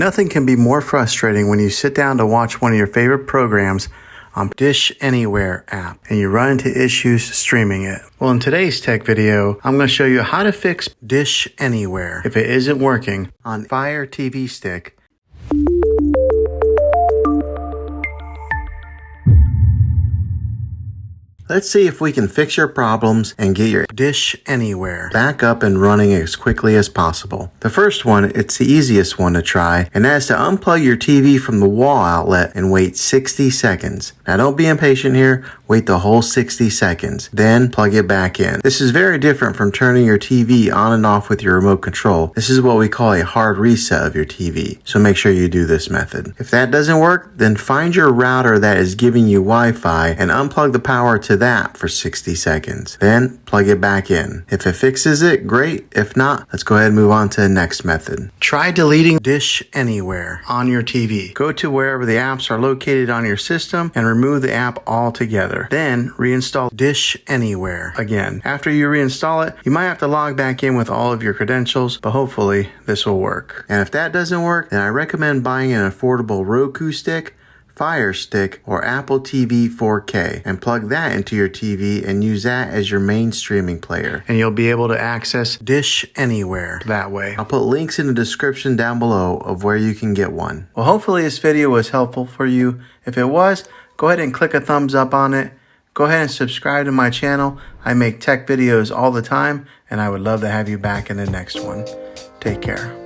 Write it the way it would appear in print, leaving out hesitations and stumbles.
Nothing can be more frustrating when you sit down to watch one of your favorite programs on Dish Anywhere app and you run into issues streaming it. Well, in today's tech video, I'm going to show you how to fix Dish Anywhere if it isn't working on Fire TV Stick. Let's see if we can fix your problems and get your Dish Anywhere back up and running as quickly as possible. The first one, it's the easiest one to try, and that is to unplug your TV from the wall outlet and wait 60 seconds. Now don't be impatient here, wait the whole 60 seconds, then plug it back in. This is very different from turning your TV on and off with your remote control. This is what we call a hard reset of your TV, so make sure you do this method. If that doesn't work, then find your router that is giving you Wi-Fi and unplug the power to that for 60 seconds. Then plug it back in. If it fixes it, great. If not, let's go ahead and move on to the next method. Try deleting Dish Anywhere on your TV. Go to wherever the apps are located on your system and remove the app altogether. Then reinstall Dish Anywhere again. After you reinstall it, you might have to log back in with all of your credentials, but hopefully this will work. And if that doesn't work, then I recommend buying an affordable Roku stick, Fire Stick, or Apple TV 4K and plug that into your TV and use that as your main streaming player. And you'll be able to access Dish Anywhere that way. I'll put links in the description down below of where you can get one. Well, hopefully this video was helpful for you. If it was, go ahead and click a thumbs up on it. Go ahead and subscribe to my channel. I make tech videos all the time, and I would love to have you back in the next one. Take care.